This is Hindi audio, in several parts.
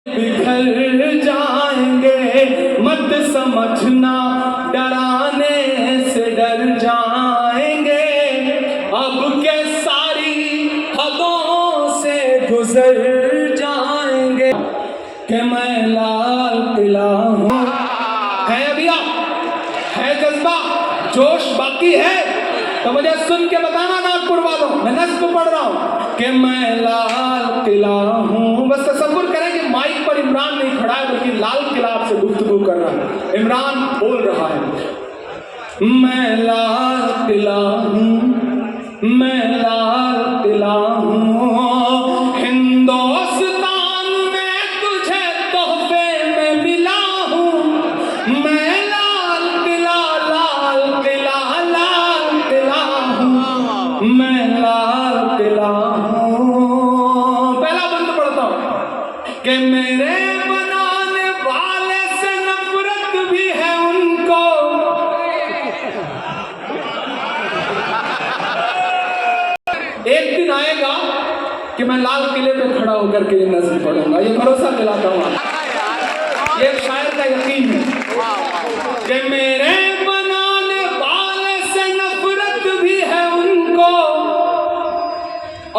बिखर जाएंगे, मत समझना डराने से डर जाएंगे, अब के सारी हदों से गुजर जाएंगे कि मैं लाल किला हूँ। है भैया, है जज्बा, जोश बाकी है तो मुझे सुन के बताना नागपुर वालों, मैं नस्ब पढ़ रहा हूँ कि मैं लाल किला हूँ। बस तसव्वुर करें कि माइक पर इमरान नहीं खड़ा है बल्कि लाल किला आपसे गुफ्तगू कर रहा है, इमरान बोल रहा है मैं लाल किला हूँ, मैं लाल किला हूँ, हिंदुस्तान में तुझे तोहफे में मिला हूँ, मैं लाल किला, लाल किला, लाल किला हूँ, मैं लाल किला हूँ। पहला बंद पढ़ता हूँ कि मेरे बनाने वाले से नफरत भी है उनको, एक दिन आएगा कि मैं लाल किले पे खड़ा होकर के ये नज़्म पढ़ूंगा, ये भरोसा दिलाता हूँ। ये शायर का यकीन है कि मेरे बनाने वाले से नफरत भी है उनको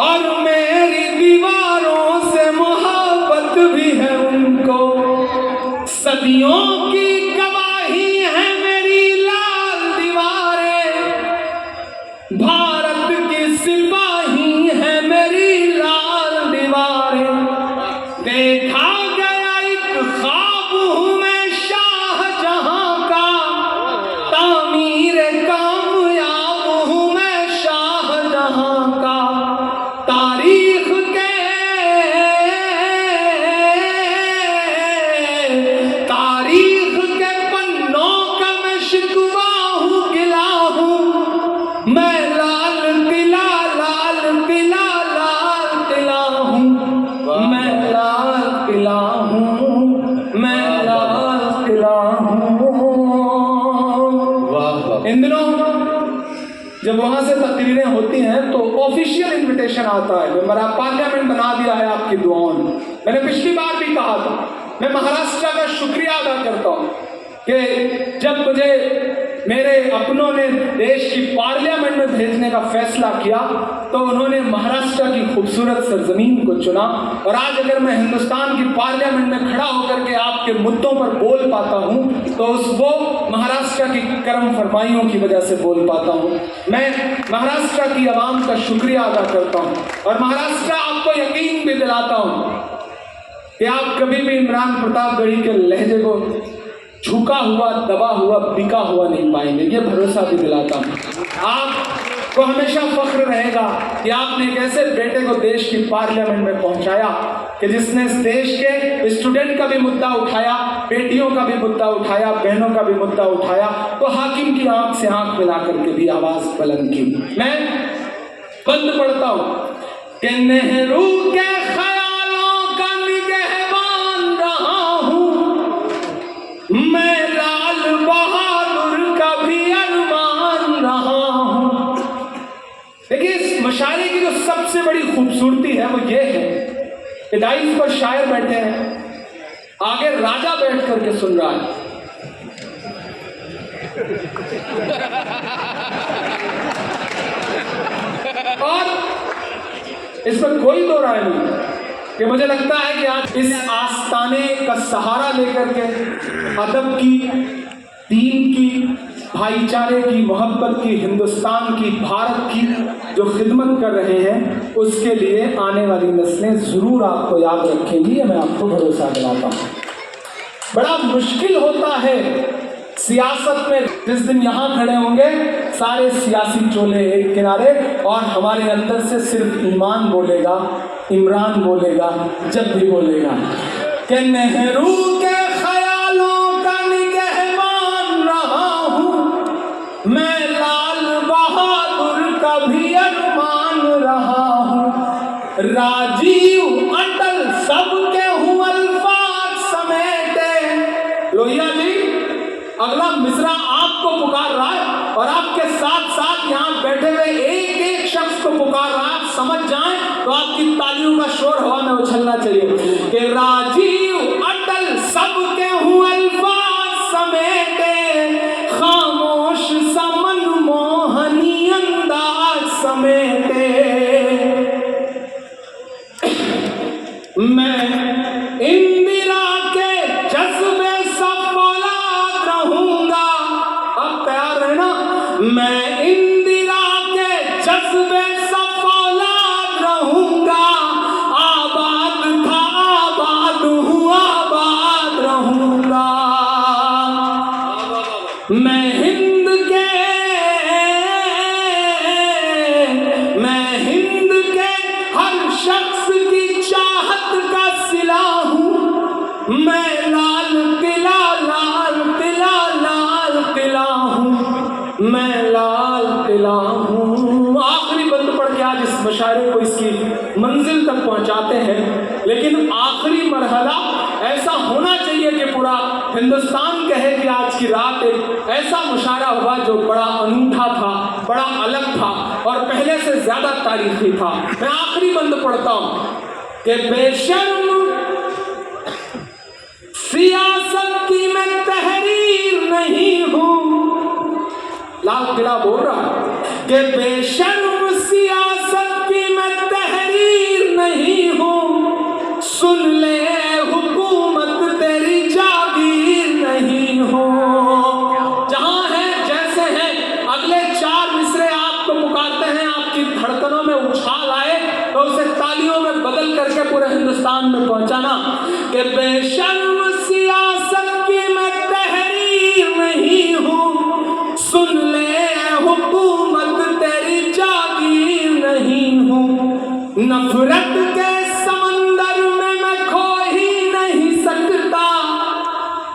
और मेरी दीवारों से मोहब्बत भी है उनको, सदियों की गवाही है मेरी लाल दीवारें, भारत की सिपाही है मेरी लाल दीवारें, देखा गया एक ख्वाब हूँ मैं शाहजहां का, तामीर कामयाब हूँ मैं शाहजहां का, तारीख के पन्नों का मैं शिकवा हूँ, गिला हूँ, मैं लाल किला, लाल किला, लाल किला हूँ, मैं लाल किला हूँ, मैं लाल किला हूँ। इन दिनों जब वहां से तकरीरें होती हैं तो ऑफिशियल इनविटेशन आता है, मेरा पार्लियामेंट बना दिया है आपकी दुआओं ने। मैंने पिछली बार भी कहा था, मैं महाराष्ट्र का शुक्रिया अदा करता हूँ कि जब मुझे मेरे अपनों ने देश की पार्लियामेंट में भेजने का फैसला किया तो उन्होंने महाराष्ट्र की खूबसूरत सरजमीन को चुना, और आज अगर मैं हिंदुस्तान की पार्लियामेंट में खड़ा होकर के आपके मुद्दों पर बोल पाता हूँ तो वो महाराष्ट्र की करम फरमाइयों की वजह से बोल पाता हूँ। मैं महाराष्ट्र की आवाम का शुक्रिया अदा करता हूँ और महाराष्ट्र आपको यकीन भी दिलाता हूँ कि आप कभी भी इमरान प्रतापगढ़ी के लहजे को झुका हुआ, दबा हुआ, बिका हुआ नहीं पाएंगे, ये भरोसा भी दिलाता हूँ। आपको हमेशा फख्र रहेगा कि आपने एक ऐसे बेटे को देश की पार्लियामेंट में पहुंचाया कि जिसने इस देश के स्टूडेंट का भी मुद्दा उठाया, बेटियों का भी मुद्दा उठाया, बहनों का भी मुद्दा उठाया, तो हाकिम की आंख से आंख मिला करके भी आवाज बुलंद की। मैं बंद पढ़ता हूँ कि नेहरू के ख्यालों का निगहबान रहा हूँ, मैं लाल बहादुर का भी अरमान रहा हूँ। देखिए इस मशायरे की जो सबसे बड़ी खूबसूरती है वो ये है कि डाइस पर शायर बैठे हैं, आगे राजा बैठ करके सुन रहा है। और इस पर कोई दो राय नहीं कि मुझे लगता है कि आज इस आस्ताने का सहारा लेकर के अदब की, दीन की, भाईचारे की, मोहब्बत की, हिंदुस्तान की, भारत की जो खिदमत कर रहे हैं उसके लिए आने वाली नस्लें ज़रूर आपको याद रखेंगी, मैं आपको भरोसा दिलाता हूँ। बड़ा मुश्किल होता है सियासत में, जिस दिन यहाँ खड़े होंगे सारे सियासी चोले एक किनारे और हमारे अंदर से सिर्फ ईमान बोलेगा, इमरान बोलेगा, जब भी बोलेगा कि नेहरू के ख्यालों का निगहबान रहा हूँ, मैं लाल बहादुर का भी अरमान रहा हूँ, राजीव अटल सबके हूँ अल्फाज समेटे। लोहिया जी अगला मिसरा आपको पुकार रहा है और आपके साथ साथ यहाँ बैठे हुए एक एक शख्स को पुकार रहा है। आप समझ जाएं तो आपकी तालियों का शोर हवा में उछलना चाहिए कि राजीव मैं लाल किला लाल किला लाल किला हूँ, मैं लाल किला हूँ। आखिरी बंद पढ़ के आज इस मुशायरे को इसकी मंजिल तक पहुंचाते हैं, लेकिन आखिरी मरहला ऐसा होना चाहिए कि पूरा हिंदुस्तान कहे कि आज की रात एक ऐसा मुशायरा हुआ जो बड़ा अनूठा था, बड़ा अलग था और पहले से ज्यादा तारीखी था। मैं आखिरी बंद पढ़ता हूं कि बेशर्म सियासत की मैं तहरीर नहीं हूं। लाल किला बोल रहा कि बेशर्म सियासत की मैं तहरीर नहीं हूं, सुन ले हुकूमत तेरी जागीर नहीं हूं। जहां है जैसे है, अगले 4 मिसरे आपको पुकारते हैं, आपकी धड़कनों में उछाल आए तो उसे तालियों में बदल करके पूरे हिंदुस्तान में पहुंचाना कि बेशर्म सियासत की मैं तहरीर नहीं हूं, सुन ले हुकूमत तेरी जागीर नहीं हूं। नफरत के समंदर में मैं खो ही नहीं सकता,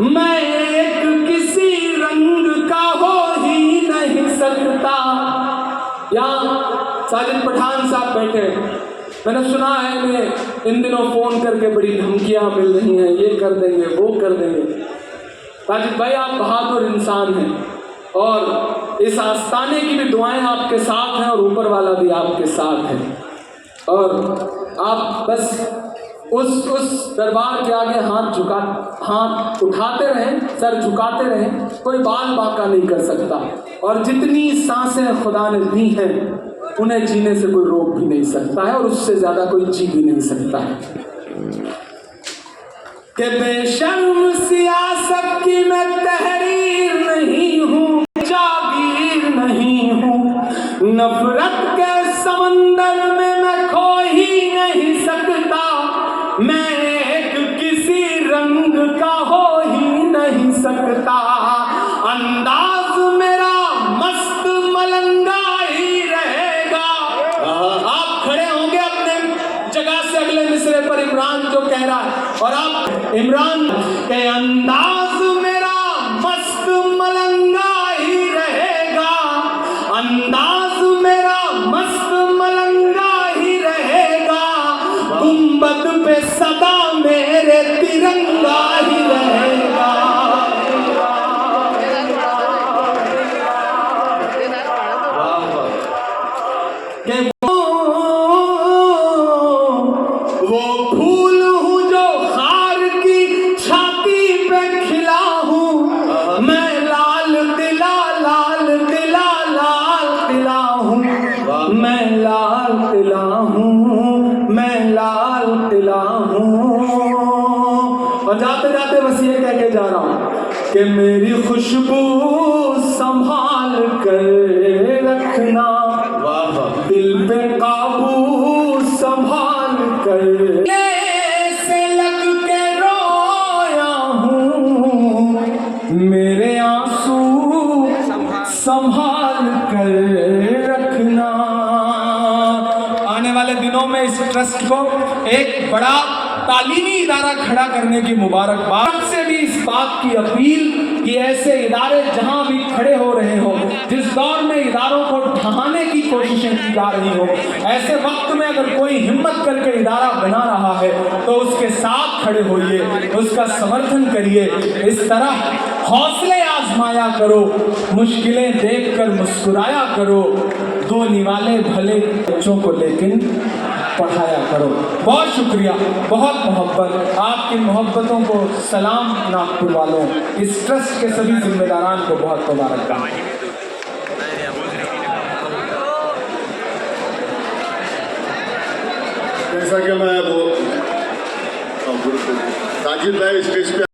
मैं एक किसी रंग का हो ही नहीं सकता। यहाँ साजिद पठान साहब बैठे, मैंने सुना है इन्हें इन दिनों फोन करके बड़ी धमकियां मिल रही हैं, ये कर देंगे वो कर देंगे। साजिद भाई आप बहादुर इंसान हैं और इस आस्ताने की भी दुआएं आपके साथ हैं और ऊपर वाला भी आपके साथ है, और आप बस उस दरबार के आगे हाथ उठाते रहें, सर झुकाते रहें, कोई बाल बाका नहीं कर सकता। और जितनी सांसें खुदा ने दी हैं उन्हें जीने से कोई रोक भी नहीं सकता है और उससे ज्यादा कोई जी भी नहीं सकता है। कि बेशर्म सियासत की मैं तहरीर नहीं हूँ, जागीर नहीं हूँ। नफरत के समंदर में मैं खो ही नहीं सकता, मैं एक किसी रंग का हो ही नहीं सकता। अंदाज मेरा मस्त मलंगा ही रहेगा। आप खड़े होंगे अपने जगह से अगले मिसरे पर इमरान जो कह रहा है, और आप इमरान के अंदाज मेरा मस्त मलंगा ही रहेगा, अंदाज मेरा मस्त मलंगा ही रहेगा, गुंबद पे सदा मेरे तिरंगा ही रहेगा। वो फूल हूँ जो खार की छाती पे खिला हूँ, मैं लाल किला लाल किला लाल किला हूँ, मैं लाल किला हूँ, मैं लाल किला हूँ। और जाते जाते बस ये कह के जा रहा हूँ कि मेरी खुशबू संभाल कर रखना, दिल पे काबू संभाल कर से लग के रोया हूँ, मेरे आंसू संभाल कर रखना। आने वाले दिनों में इस ट्रस्ट को एक बड़ा तालीमी इदारा खड़ा करने की मुबारकबाद से भी इस बात की अपील कि ऐसे इदारे जहां भी खड़े हो रहे हो, जिस दौर में इदारों को ढहाने की कोशिशें की जा रही हो, ऐसे वक्त में अगर कोई हिम्मत करके इदारा बना रहा है तो उसके साथ खड़े होइए, उसका समर्थन करिए। इस तरह हौसले आजमाया करो, मुश्किलें देखकर मुस्कुराया करो, दो निवाले भले बच्चों को लेकिन पढ़ाया करो। बहुत शुक्रिया, बहुत मोहब्बत, आपकी मोहब्बतों को सलाम नागपुर वालों, इस ट्रस्ट के सभी जिम्मेदारान को बहुत मुबारकबाद। जैसा कि मैं वो साजिद भाई स्टेज पे